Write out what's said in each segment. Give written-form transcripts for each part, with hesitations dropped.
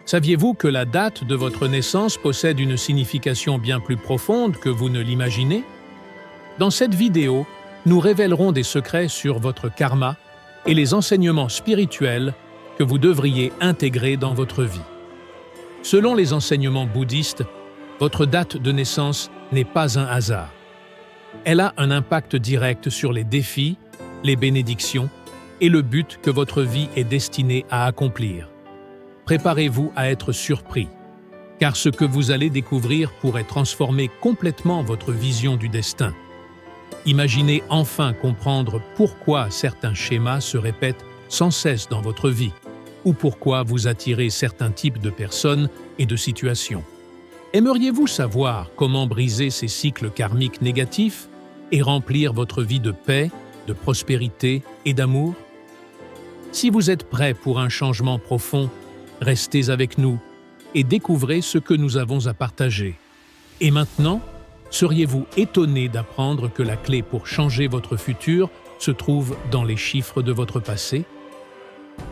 Saviez-vous que la date de votre naissance possède une signification bien plus profonde que vous ne l'imaginez? Dans cette vidéo, nous révélerons des secrets sur votre karma et les enseignements spirituels que vous devriez intégrer dans votre vie. Selon les enseignements bouddhistes, votre date de naissance n'est pas un hasard. Elle a un impact direct sur les défis, les bénédictions et le but que votre vie est destinée à accomplir. Préparez-vous à être surpris, car ce que vous allez découvrir pourrait transformer complètement votre vision du destin. Imaginez enfin comprendre pourquoi certains schémas se répètent sans cesse dans votre vie, ou pourquoi vous attirez certains types de personnes et de situations. Aimeriez-vous savoir comment briser ces cycles karmiques négatifs et remplir votre vie de paix, de prospérité et d'amour? Si vous êtes prêt pour un changement profond, restez avec nous et découvrez ce que nous avons à partager. Et maintenant, seriez-vous étonné d'apprendre que la clé pour changer votre futur se trouve dans les chiffres de votre passé?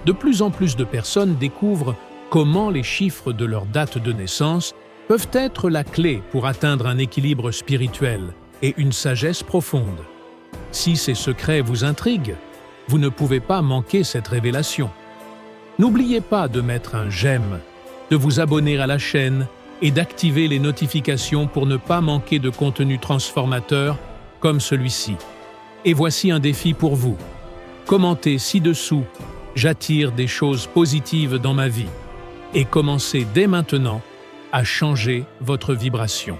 De plus en plus de personnes découvrent comment les chiffres de leur date de naissance peuvent être la clé pour atteindre un équilibre spirituel et une sagesse profonde. Si ces secrets vous intriguent, vous ne pouvez pas manquer cette révélation. N'oubliez pas de mettre un j'aime, de vous abonner à la chaîne et d'activer les notifications pour ne pas manquer de contenu transformateur comme celui-ci. Et voici un défi pour vous. Commentez ci-dessous « J'attire des choses positives dans ma vie » et commencez dès maintenant à changer votre vibration.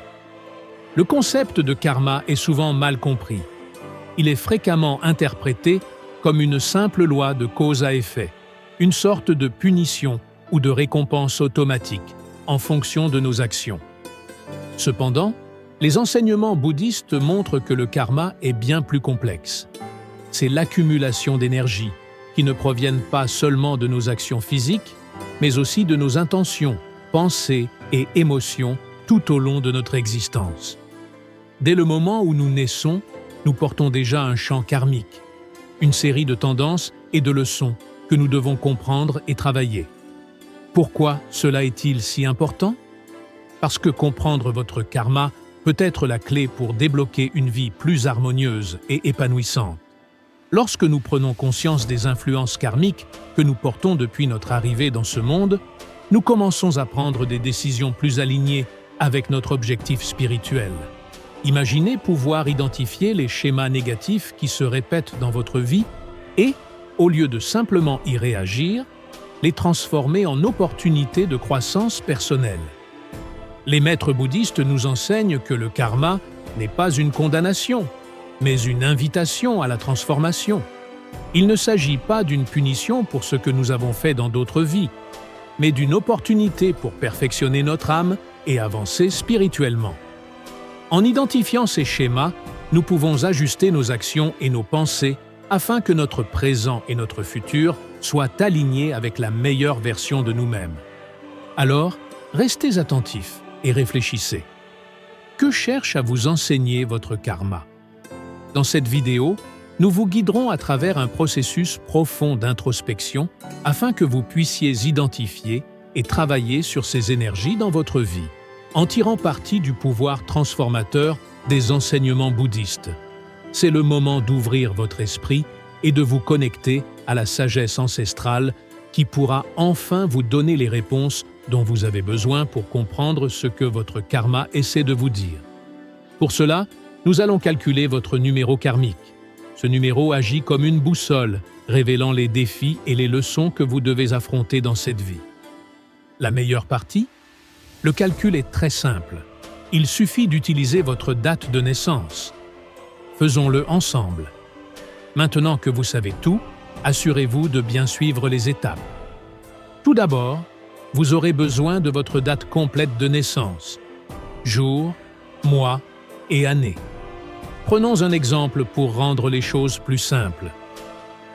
Le concept de karma est souvent mal compris. Il est fréquemment interprété comme une simple loi de cause à effet, une sorte de punition ou de récompense automatique en fonction de nos actions. Cependant, les enseignements bouddhistes montrent que le karma est bien plus complexe. C'est l'accumulation d'énergie qui ne proviennent pas seulement de nos actions physiques, mais aussi de nos intentions, pensées et émotions tout au long de notre existence. Dès le moment où nous naissons, nous portons déjà un champ karmique, une série de tendances et de leçons que nous devons comprendre et travailler. Pourquoi cela est-il si important? Parce que comprendre votre karma peut être la clé pour débloquer une vie plus harmonieuse et épanouissante. Lorsque nous prenons conscience des influences karmiques que nous portons depuis notre arrivée dans ce monde, nous commençons à prendre des décisions plus alignées avec notre objectif spirituel. Imaginez pouvoir identifier les schémas négatifs qui se répètent dans votre vie et, au lieu de simplement y réagir, les transformer en opportunités de croissance personnelle. Les maîtres bouddhistes nous enseignent que le karma n'est pas une condamnation, mais une invitation à la transformation. Il ne s'agit pas d'une punition pour ce que nous avons fait dans d'autres vies, mais d'une opportunité pour perfectionner notre âme et avancer spirituellement. En identifiant ces schémas, nous pouvons ajuster nos actions et nos pensées afin que notre présent et notre futur soient alignés avec la meilleure version de nous-mêmes. Alors, restez attentifs et réfléchissez. Que cherche à vous enseigner votre karma? Dans cette vidéo, nous vous guiderons à travers un processus profond d'introspection afin que vous puissiez identifier et travailler sur ces énergies dans votre vie, en tirant parti du pouvoir transformateur des enseignements bouddhistes. C'est le moment d'ouvrir votre esprit et de vous connecter à la sagesse ancestrale qui pourra enfin vous donner les réponses dont vous avez besoin pour comprendre ce que votre karma essaie de vous dire. Pour cela, nous allons calculer votre numéro karmique. Ce numéro agit comme une boussole, révélant les défis et les leçons que vous devez affronter dans cette vie. La meilleure partie? Le calcul est très simple. Il suffit d'utiliser votre date de naissance. Faisons-le ensemble. Maintenant que vous savez tout, assurez-vous de bien suivre les étapes. Tout d'abord, vous aurez besoin de votre date complète de naissance, jour, mois et année. Prenons un exemple pour rendre les choses plus simples.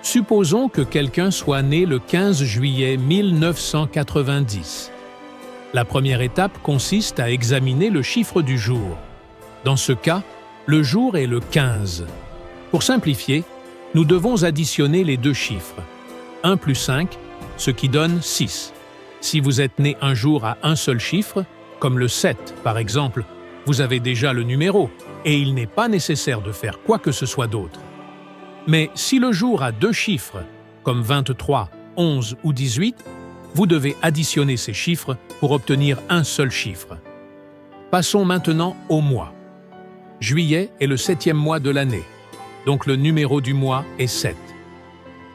Supposons que quelqu'un soit né le 15 juillet 1990. La première étape consiste à examiner le chiffre du jour. Dans ce cas, le jour est le 15. Pour simplifier, nous devons additionner les deux chiffres, 1 plus 5, ce qui donne 6, Si vous êtes né un jour à un seul chiffre, comme le 7 par exemple, vous avez déjà le numéro et il n'est pas nécessaire de faire quoi que ce soit d'autre. Mais si le jour a 2 chiffres, comme 23, 11 ou 18, vous devez additionner ces chiffres pour obtenir un seul chiffre. Passons maintenant au mois. Juillet est le 7e mois de l'année, donc le numéro du mois est 7.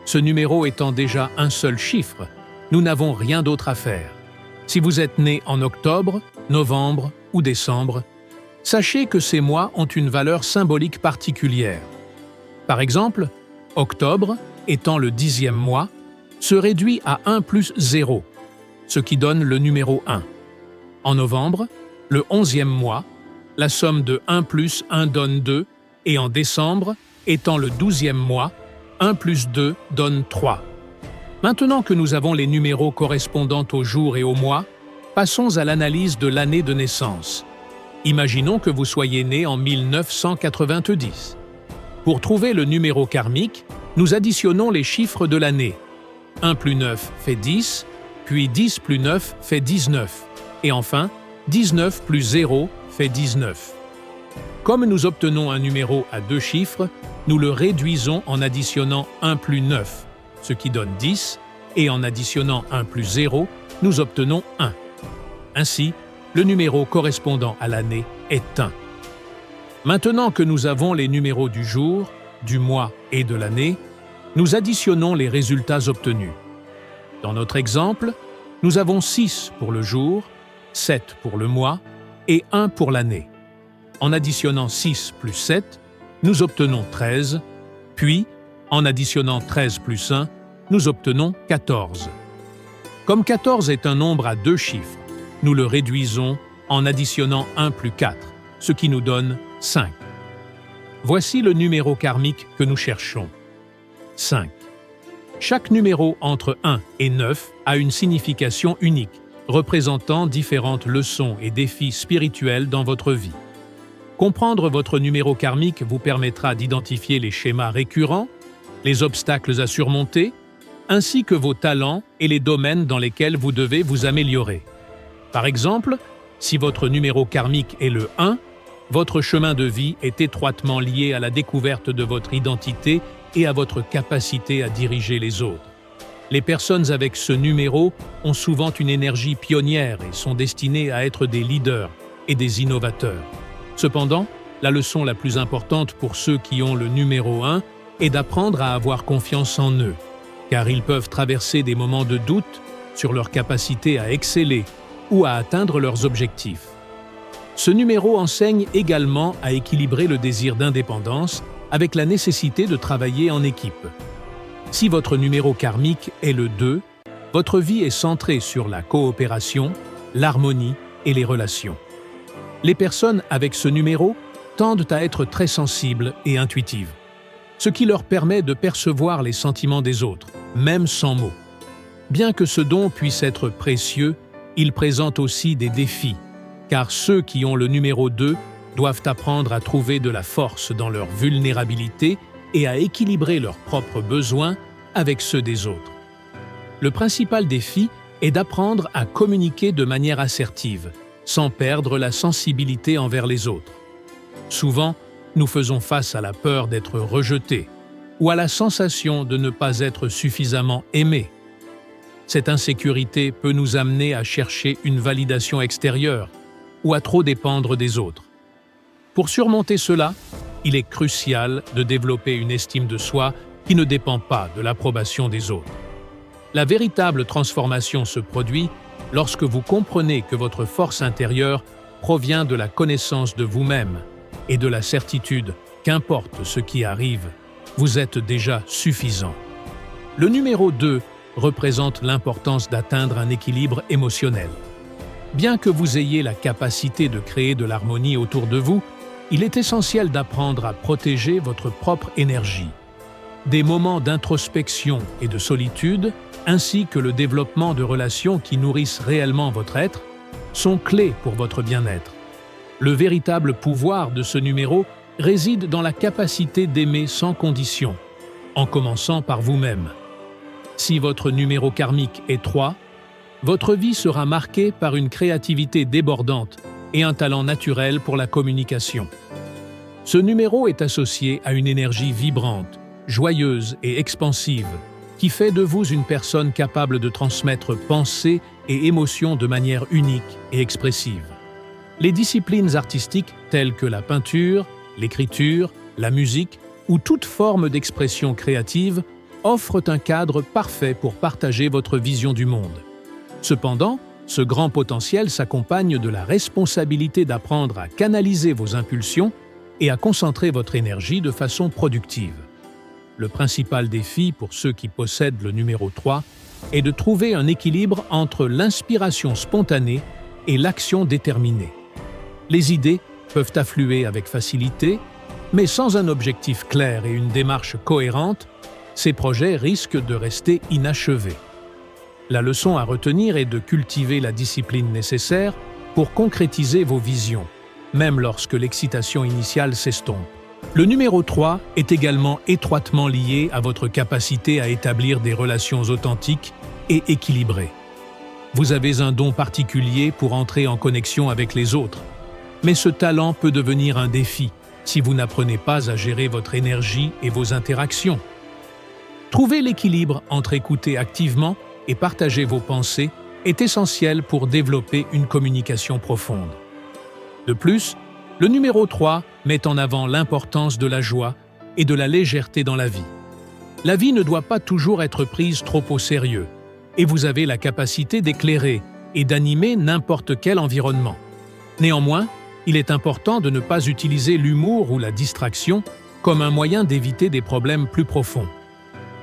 Ce numéro étant déjà un seul chiffre, nous n'avons rien d'autre à faire. Si vous êtes né en octobre, novembre ou décembre, sachez que ces mois ont une valeur symbolique particulière. Par exemple, octobre, étant le 10e mois, se réduit à 1 plus 0, ce qui donne le numéro 1. En novembre, le 11e mois, la somme de 1 plus 1 donne 2, et en décembre, étant le 12e mois, 1 plus 2 donne 3. Maintenant que nous avons les numéros correspondant aux jours et aux mois, passons à l'analyse de l'année de naissance. Imaginons que vous soyez né en 1990. Pour trouver le numéro karmique, nous additionnons les chiffres de l'année. 1 plus 9 fait 10, puis 10 plus 9 fait 19, et enfin 19 plus 0 fait 19. Comme nous obtenons un numéro à 2 chiffres, nous le réduisons en additionnant 1 plus 9, ce qui donne 10, et en additionnant 1 plus 0, nous obtenons 1. Ainsi, le numéro correspondant à l'année est 1. Maintenant que nous avons les numéros du jour, du mois et de l'année, nous additionnons les résultats obtenus. Dans notre exemple, nous avons 6 pour le jour, 7 pour le mois et 1 pour l'année. En additionnant 6 plus 7, nous obtenons 13, puis, en additionnant 13 plus 1, nous obtenons 14. Comme 14 est un nombre à 2 chiffres, nous le réduisons en additionnant 1 plus 4, ce qui nous donne 5. Voici le numéro karmique que nous cherchons. 5. Chaque numéro entre 1 et 9 a une signification unique, représentant différentes leçons et défis spirituels dans votre vie. Comprendre votre numéro karmique vous permettra d'identifier les schémas récurrents, les obstacles à surmonter, ainsi que vos talents et les domaines dans lesquels vous devez vous améliorer. Par exemple, si votre numéro karmique est le 1, votre chemin de vie est étroitement lié à la découverte de votre identité et à votre capacité à diriger les autres. Les personnes avec ce numéro ont souvent une énergie pionnière et sont destinées à être des leaders et des innovateurs. Cependant, la leçon la plus importante pour ceux qui ont le numéro 1 est d'apprendre à avoir confiance en eux, car ils peuvent traverser des moments de doute sur leur capacité à exceller ou à atteindre leurs objectifs. Ce numéro enseigne également à équilibrer le désir d'indépendance avec la nécessité de travailler en équipe. Si votre numéro karmique est le 2, votre vie est centrée sur la coopération, l'harmonie et les relations. Les personnes avec ce numéro tendent à être très sensibles et intuitives, ce qui leur permet de percevoir les sentiments des autres, même sans mots. Bien que ce don puisse être précieux, il présente aussi des défis, car ceux qui ont le numéro 2 doivent apprendre à trouver de la force dans leur vulnérabilité et à équilibrer leurs propres besoins avec ceux des autres. Le principal défi est d'apprendre à communiquer de manière assertive, sans perdre la sensibilité envers les autres. Souvent, nous faisons face à la peur d'être rejetés ou à la sensation de ne pas être suffisamment aimés. Cette insécurité peut nous amener à chercher une validation extérieure ou à trop dépendre des autres. Pour surmonter cela, il est crucial de développer une estime de soi qui ne dépend pas de l'approbation des autres. La véritable transformation se produit lorsque vous comprenez que votre force intérieure provient de la connaissance de vous-même et de la certitude qu'importe ce qui arrive, vous êtes déjà suffisant. Le numéro 2 représente l'importance d'atteindre un équilibre émotionnel. Bien que vous ayez la capacité de créer de l'harmonie autour de vous, il est essentiel d'apprendre à protéger votre propre énergie. Des moments d'introspection et de solitude, ainsi que le développement de relations qui nourrissent réellement votre être, sont clés pour votre bien-être. Le véritable pouvoir de ce numéro réside dans la capacité d'aimer sans condition, en commençant par vous-même. Si votre numéro karmique est 3, votre vie sera marquée par une créativité débordante et un talent naturel pour la communication. Ce numéro est associé à une énergie vibrante, joyeuse et expansive, qui fait de vous une personne capable de transmettre pensées et émotions de manière unique et expressive. Les disciplines artistiques telles que la peinture, l'écriture, la musique ou toute forme d'expression créative offrent un cadre parfait pour partager votre vision du monde. Cependant, ce grand potentiel s'accompagne de la responsabilité d'apprendre à canaliser vos impulsions et à concentrer votre énergie de façon productive. Le principal défi pour ceux qui possèdent le numéro 3 est de trouver un équilibre entre l'inspiration spontanée et l'action déterminée. Les idées peuvent affluer avec facilité, mais sans un objectif clair et une démarche cohérente, ces projets risquent de rester inachevés. La leçon à retenir est de cultiver la discipline nécessaire pour concrétiser vos visions, même lorsque l'excitation initiale s'estompe. Le numéro 3 est également étroitement lié à votre capacité à établir des relations authentiques et équilibrées. Vous avez un don particulier pour entrer en connexion avec les autres, mais ce talent peut devenir un défi si vous n'apprenez pas à gérer votre énergie et vos interactions. Trouver l'équilibre entre écouter activement et partager vos pensées est essentiel pour développer une communication profonde. De plus, le numéro 3 met en avant l'importance de la joie et de la légèreté dans la vie. La vie ne doit pas toujours être prise trop au sérieux, et vous avez la capacité d'éclairer et d'animer n'importe quel environnement. Néanmoins, il est important de ne pas utiliser l'humour ou la distraction comme un moyen d'éviter des problèmes plus profonds.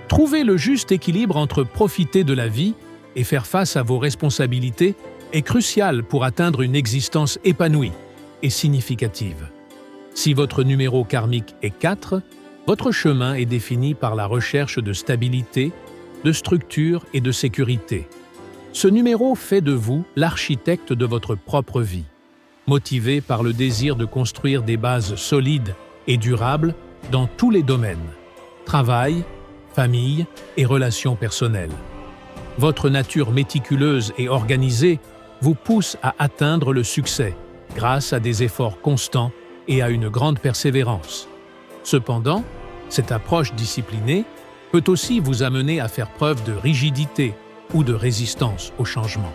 Trouver le juste équilibre entre profiter de la vie et faire face à vos responsabilités est crucial pour atteindre une existence épanouie et significative. Si votre numéro karmique est 4, votre chemin est défini par la recherche de stabilité, de structure et de sécurité. Ce numéro fait de vous l'architecte de votre propre vie, motivé par le désir de construire des bases solides et durables dans tous les domaines: travail, famille et relations personnelles. Votre nature méticuleuse et organisée vous pousse à atteindre le succès grâce à des efforts constants et à une grande persévérance. Cependant, cette approche disciplinée peut aussi vous amener à faire preuve de rigidité ou de résistance au changement.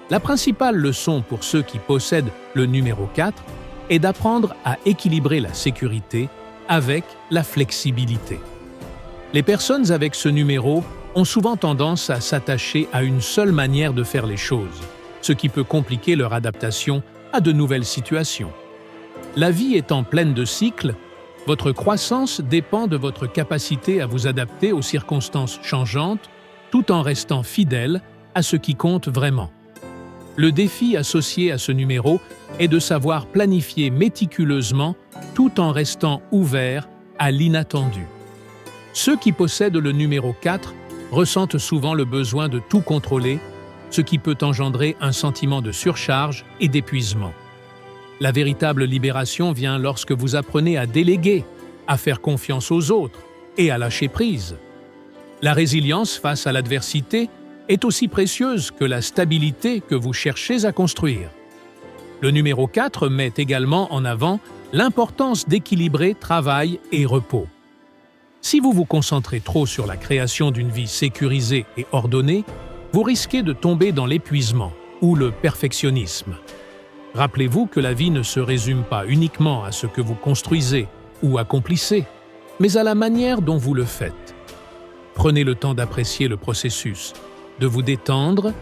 La principale leçon pour ceux qui possèdent le numéro 4 est d'apprendre à équilibrer la sécurité avec la flexibilité. Les personnes avec ce numéro ont souvent tendance à s'attacher à une seule manière de faire les choses, ce qui peut compliquer leur adaptation à de nouvelles situations. La vie étant pleine de cycles, votre croissance dépend de votre capacité à vous adapter aux circonstances changeantes tout en restant fidèle à ce qui compte vraiment. Le défi associé à ce numéro est de savoir planifier méticuleusement tout en restant ouvert à l'inattendu. Ceux qui possèdent le numéro 4 ressentent souvent le besoin de tout contrôler, ce qui peut engendrer un sentiment de surcharge et d'épuisement. La véritable libération vient lorsque vous apprenez à déléguer, à faire confiance aux autres et à lâcher prise. La résilience face à l'adversité est aussi précieuse que la stabilité que vous cherchez à construire. Le numéro 4 met également en avant l'importance d'équilibrer travail et repos. Si vous vous concentrez trop sur la création d'une vie sécurisée et ordonnée, vous risquez de tomber dans l'épuisement ou le perfectionnisme. Rappelez-vous que la vie ne se résume pas uniquement à ce que vous construisez ou accomplissez, mais à la manière dont vous le faites. Prenez le temps d'apprécier le processus, de vous détendre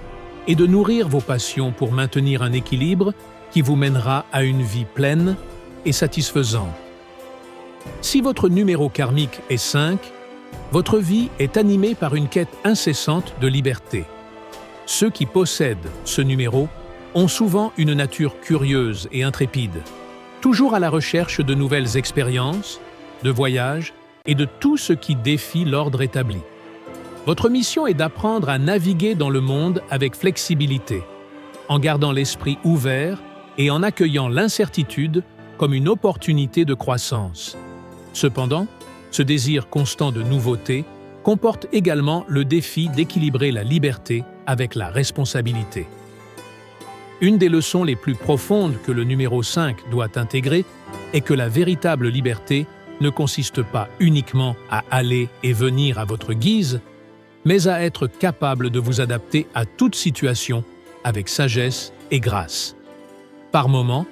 et de nourrir vos passions pour maintenir un équilibre qui vous mènera à une vie pleine et satisfaisante. Si votre numéro karmique est 5, votre vie est animée par une quête incessante de liberté. Ceux qui possèdent ce numéro ont souvent une nature curieuse et intrépide, toujours à la recherche de nouvelles expériences, de voyages et de tout ce qui défie l'ordre établi. Votre mission est d'apprendre à naviguer dans le monde avec flexibilité, en gardant l'esprit ouvert et en accueillant l'incertitude comme une opportunité de croissance. Cependant, ce désir constant de nouveauté comporte également le défi d'équilibrer la liberté avec la responsabilité. Une des leçons les plus profondes que le numéro 5 doit intégrer est que la véritable liberté ne consiste pas uniquement à aller et venir à votre guise, mais à être capable de vous adapter à toute situation avec sagesse et grâce. Par moments,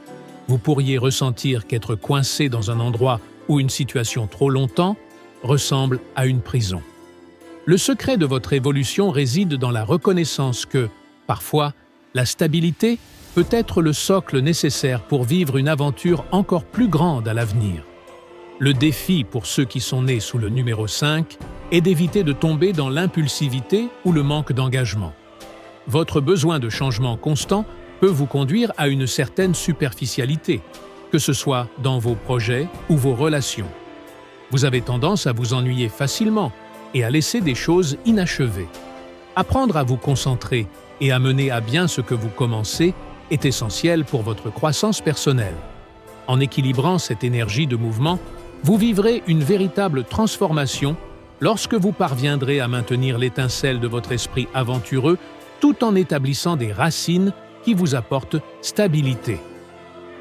vous pourriez ressentir qu'être coincé dans un endroit ou une situation trop longtemps ressemble à une prison. Le secret de votre évolution réside dans la reconnaissance que, parfois, la stabilité peut être le socle nécessaire pour vivre une aventure encore plus grande à l'avenir. Le défi pour ceux qui sont nés sous le numéro 5 est d'éviter de tomber dans l'impulsivité ou le manque d'engagement. Votre besoin de changement constant peut vous conduire à une certaine superficialité, que ce soit dans vos projets ou vos relations. Vous avez tendance à vous ennuyer facilement et à laisser des choses inachevées. Apprendre à vous concentrer et à mener à bien ce que vous commencez est essentiel pour votre croissance personnelle. En équilibrant cette énergie de mouvement, vous vivrez une véritable transformation lorsque vous parviendrez à maintenir l'étincelle de votre esprit aventureux tout en établissant des racines qui vous apportent stabilité.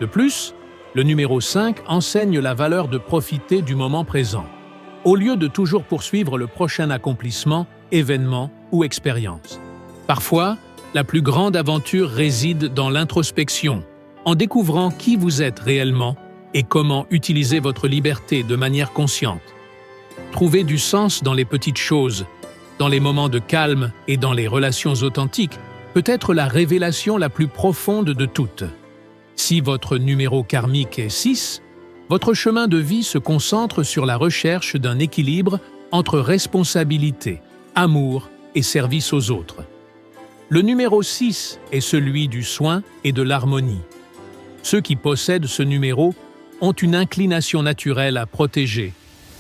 De plus, le numéro 5 enseigne la valeur de profiter du moment présent, au lieu de toujours poursuivre le prochain accomplissement, événement ou expérience. Parfois, la plus grande aventure réside dans l'introspection, en découvrant qui vous êtes réellement et comment utiliser votre liberté de manière consciente. Trouver du sens dans les petites choses, dans les moments de calme et dans les relations authentiques peut être la révélation la plus profonde de toutes. Si votre numéro karmique est 6, votre chemin de vie se concentre sur la recherche d'un équilibre entre responsabilité, amour et service aux autres. Le numéro 6 est celui du soin et de l'harmonie. Ceux qui possèdent ce numéro ont une inclination naturelle à protéger,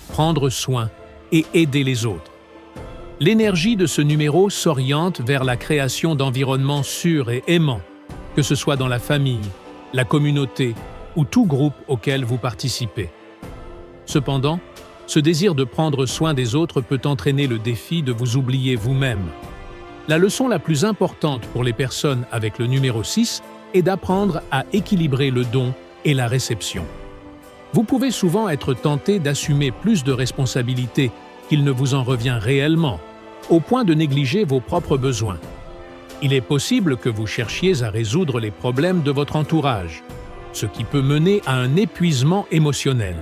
prendre soin et aider les autres. L'énergie de ce numéro s'oriente vers la création d'environnements sûrs et aimants, que ce soit dans la famille, la communauté ou tout groupe auquel vous participez. Cependant, ce désir de prendre soin des autres peut entraîner le défi de vous oublier vous-même. La leçon la plus importante pour les personnes avec le numéro 6 est d'apprendre à équilibrer le don et la réception. Vous pouvez souvent être tenté d'assumer plus de responsabilités qu'il ne vous en revient réellement, au point de négliger vos propres besoins. Il est possible que vous cherchiez à résoudre les problèmes de votre entourage, ce qui peut mener à un épuisement émotionnel.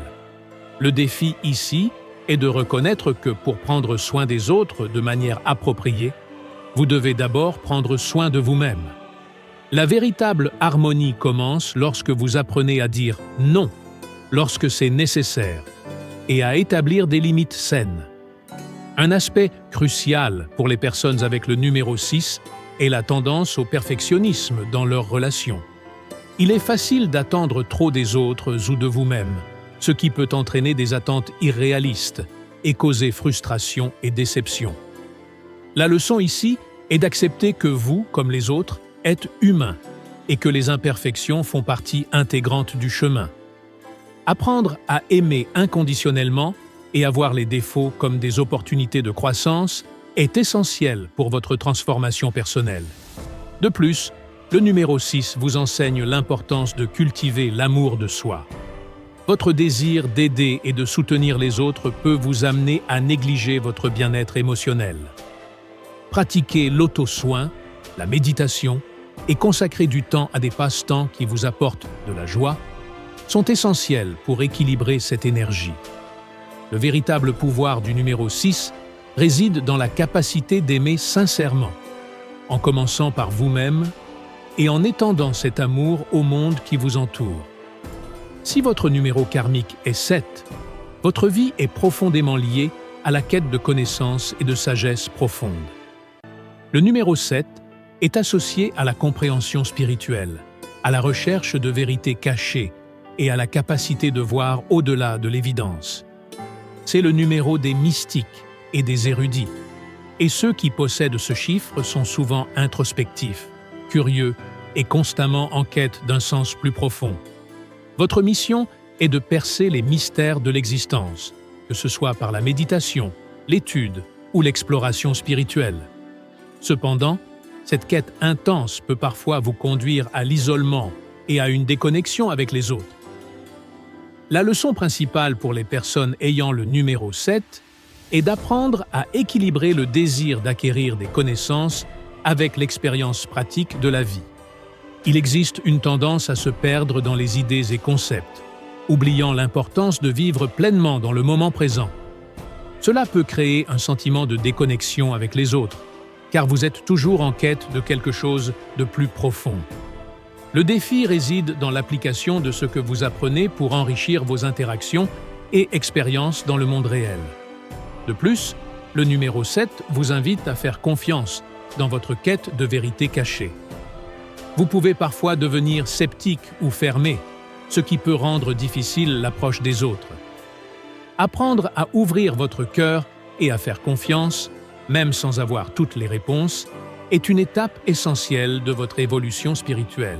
Le défi ici est de reconnaître que pour prendre soin des autres de manière appropriée, vous devez d'abord prendre soin de vous-même. La véritable harmonie commence lorsque vous apprenez à dire « non » lorsque c'est nécessaire et à établir des limites saines. Un aspect crucial pour les personnes avec le numéro 6 est la tendance au perfectionnisme dans leurs relations. Il est facile d'attendre trop des autres ou de vous-même, ce qui peut entraîner des attentes irréalistes et causer frustration et déception. La leçon ici est d'accepter que vous, comme les autres, êtes humains et que les imperfections font partie intégrante du chemin. Apprendre à aimer inconditionnellement et à voir les défauts comme des opportunités de croissance est essentiel pour votre transformation personnelle. De plus, le numéro 6 vous enseigne l'importance de cultiver l'amour de soi. Votre désir d'aider et de soutenir les autres peut vous amener à négliger votre bien-être émotionnel. Pratiquer l'auto-soin, la méditation et consacrer du temps à des passe-temps qui vous apportent de la joie sont essentiels pour équilibrer cette énergie. Le véritable pouvoir du numéro 6 réside dans la capacité d'aimer sincèrement, en commençant par vous-même et en étendant cet amour au monde qui vous entoure. Si votre numéro karmique est 7, votre vie est profondément liée à la quête de connaissances et de sagesse profonde. Le numéro 7 est associé à la compréhension spirituelle, à la recherche de vérités cachées et à la capacité de voir au-delà de l'évidence. C'est le numéro des mystiques et des érudits, et ceux qui possèdent ce chiffre sont souvent introspectifs, curieux et constamment en quête d'un sens plus profond. Votre mission est de percer les mystères de l'existence, que ce soit par la méditation, l'étude ou l'exploration spirituelle. Cependant, Cette quête intense peut parfois vous conduire à l'isolement et à une déconnexion avec les autres. La leçon principale pour les personnes ayant le numéro 7 est d'apprendre à équilibrer le désir d'acquérir des connaissances avec l'expérience pratique de la vie. Il existe une tendance à se perdre dans les idées et concepts, oubliant l'importance de vivre pleinement dans le moment présent. Cela peut créer un sentiment de déconnexion avec les autres, car vous êtes toujours en quête de quelque chose de plus profond. Le défi réside dans l'application de ce que vous apprenez pour enrichir vos interactions et expériences dans le monde réel. De plus, le numéro 7 vous invite à faire confiance dans votre quête de vérité cachée. Vous pouvez parfois devenir sceptique ou fermé, ce qui peut rendre difficile l'approche des autres. Apprendre à ouvrir votre cœur et à faire confiance, même sans avoir toutes les réponses, est une étape essentielle de votre évolution spirituelle.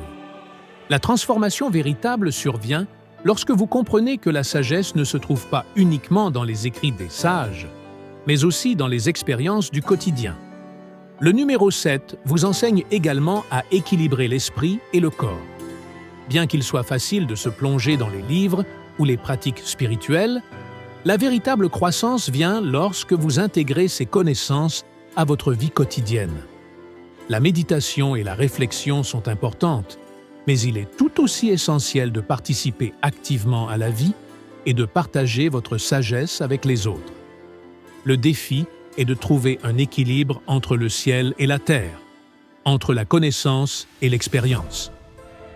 La transformation véritable survient lorsque vous comprenez que la sagesse ne se trouve pas uniquement dans les écrits des sages, mais aussi dans les expériences du quotidien. Le numéro 7 vous enseigne également à équilibrer l'esprit et le corps. Bien qu'il soit facile de se plonger dans les livres ou les pratiques spirituelles, la véritable croissance vient lorsque vous intégrez ces connaissances à votre vie quotidienne. La méditation et la réflexion sont importantes, mais il est tout aussi essentiel de participer activement à la vie et de partager votre sagesse avec les autres. Le défi est de trouver un équilibre entre le ciel et la terre, entre la connaissance et l'expérience.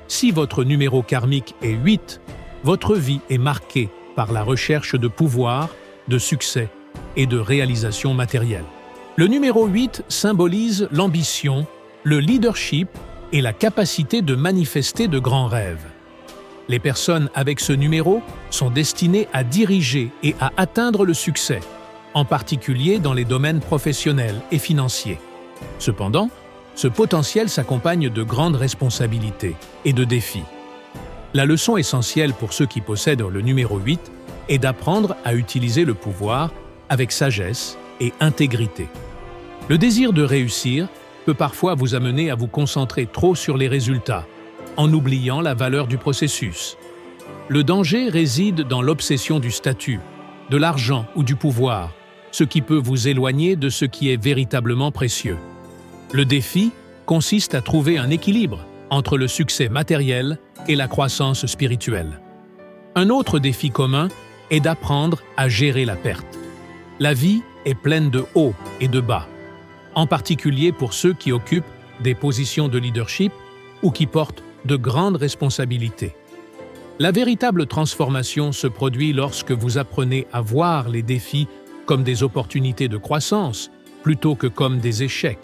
Si votre numéro karmique est 8, votre vie est marquée par la recherche de pouvoir, de succès et de réalisation matérielle. Le numéro 8 symbolise l'ambition, le leadership et la capacité de manifester de grands rêves. Les personnes avec ce numéro sont destinées à diriger et à atteindre le succès, en particulier dans les domaines professionnels et financiers. Cependant, ce potentiel s'accompagne de grandes responsabilités et de défis. La leçon essentielle pour ceux qui possèdent le numéro 8 est d'apprendre à utiliser le pouvoir avec sagesse et intégrité. Le désir de réussir peut parfois vous amener à vous concentrer trop sur les résultats, en oubliant la valeur du processus. Le danger réside dans l'obsession du statut, de l'argent ou du pouvoir, ce qui peut vous éloigner de ce qui est véritablement précieux. Le défi consiste à trouver un équilibre entre le succès matériel et la croissance spirituelle. Un autre défi commun est d'apprendre à gérer la perte. La vie est pleine de hauts et de bas, en particulier pour ceux qui occupent des positions de leadership ou qui portent de grandes responsabilités. La véritable transformation se produit lorsque vous apprenez à voir les défis comme des opportunités de croissance plutôt que comme des échecs.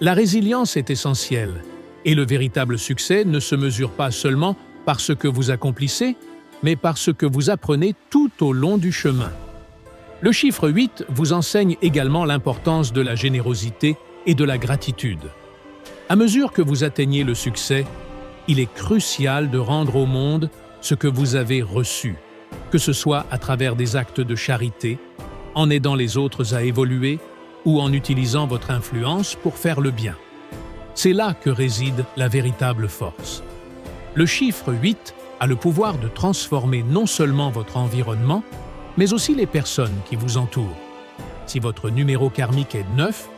La résilience est essentielle, et le véritable succès ne se mesure pas seulement par ce que vous accomplissez, mais par ce que vous apprenez tout au long du chemin. Le chiffre 8 vous enseigne également l'importance de la générosité et de la gratitude. À mesure que vous atteignez le succès, il est crucial de rendre au monde ce que vous avez reçu, que ce soit à travers des actes de charité, en aidant les autres à évoluer ou en utilisant votre influence pour faire le bien. C'est là que réside la véritable force. Le chiffre 8 a le pouvoir de transformer non seulement votre environnement, mais aussi les personnes qui vous entourent. Si votre numéro karmique est 9,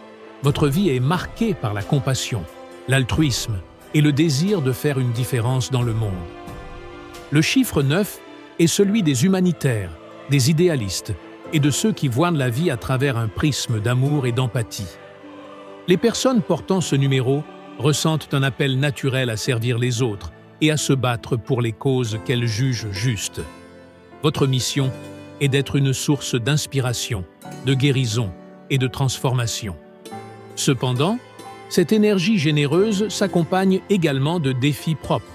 votre vie est marquée par la compassion, l'altruisme et le désir de faire une différence dans le monde. Le chiffre 9 est celui des humanitaires, des idéalistes et de ceux qui voient la vie à travers un prisme d'amour et d'empathie. Les personnes portant ce numéro ressentent un appel naturel à servir les autres et à se battre pour les causes qu'elles jugent justes. Votre mission est d'être une source d'inspiration, de guérison et de transformation. Cependant, cette énergie généreuse s'accompagne également de défis propres.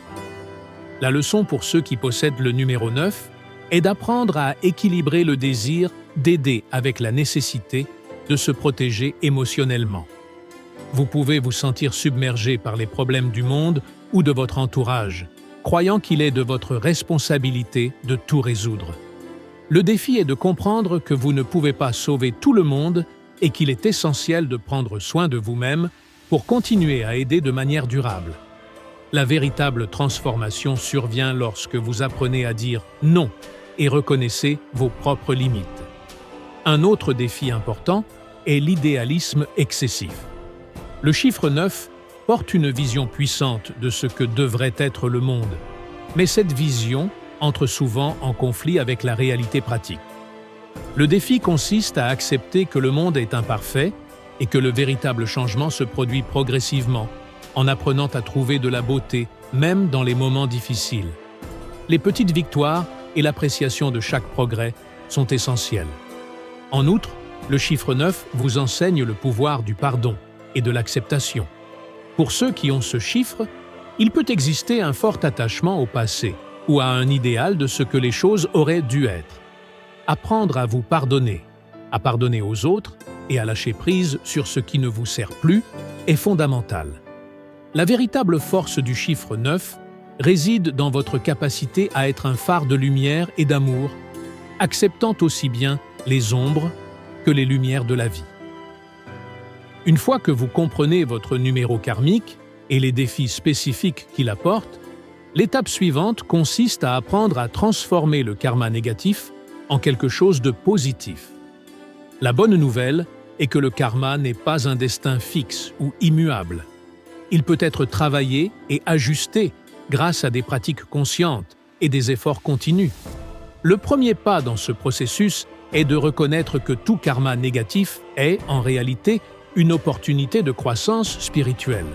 La leçon pour ceux qui possèdent le numéro 9 est d'apprendre à équilibrer le désir d'aider avec la nécessité de se protéger émotionnellement. Vous pouvez vous sentir submergé par les problèmes du monde ou de votre entourage, croyant qu'il est de votre responsabilité de tout résoudre. Le défi est de comprendre que vous ne pouvez pas sauver tout le monde et qu'il est essentiel de prendre soin de vous-même pour continuer à aider de manière durable. La véritable transformation survient lorsque vous apprenez à dire non et reconnaissez vos propres limites. Un autre défi important est l'idéalisme excessif. Le chiffre 9 porte une vision puissante de ce que devrait être le monde, mais cette vision entre souvent en conflit avec la réalité pratique. Le défi consiste à accepter que le monde est imparfait et que le véritable changement se produit progressivement, en apprenant à trouver de la beauté, même dans les moments difficiles. Les petites victoires et l'appréciation de chaque progrès sont essentielles. En outre, le chiffre 9 vous enseigne le pouvoir du pardon et de l'acceptation. Pour ceux qui ont ce chiffre, il peut exister un fort attachement au passé ou à un idéal de ce que les choses auraient dû être. Apprendre à vous pardonner, à pardonner aux autres et à lâcher prise sur ce qui ne vous sert plus est fondamental. La véritable force du chiffre 9 réside dans votre capacité à être un phare de lumière et d'amour, acceptant aussi bien les ombres que les lumières de la vie. Une fois que vous comprenez votre numéro karmique et les défis spécifiques qu'il apporte, l'étape suivante consiste à apprendre à transformer le karma négatif en quelque chose de positif. La bonne nouvelle est que le karma n'est pas un destin fixe ou immuable. Il peut être travaillé et ajusté grâce à des pratiques conscientes et des efforts continus. Le premier pas dans ce processus est de reconnaître que tout karma négatif est, en réalité, une opportunité de croissance spirituelle.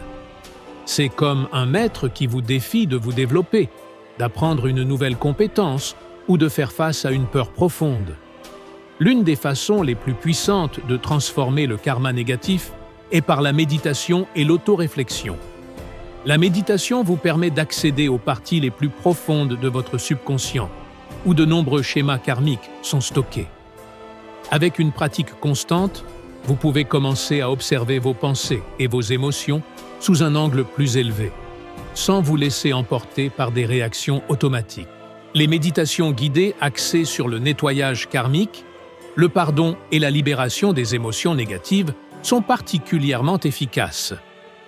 C'est comme un maître qui vous défie de vous développer, d'apprendre une nouvelle compétence ou de faire face à une peur profonde. L'une des façons les plus puissantes de transformer le karma négatif est par la méditation et l'autoréflexion. La méditation vous permet d'accéder aux parties les plus profondes de votre subconscient, où de nombreux schémas karmiques sont stockés. Avec une pratique constante, vous pouvez commencer à observer vos pensées et vos émotions sous un angle plus élevé, sans vous laisser emporter par des réactions automatiques. Les méditations guidées axées sur le nettoyage karmique, le pardon et la libération des émotions négatives sont particulièrement efficaces.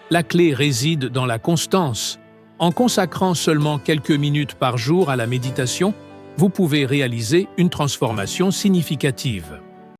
La clé réside dans la constance. En consacrant seulement quelques minutes par jour à la méditation, vous pouvez réaliser une transformation significative.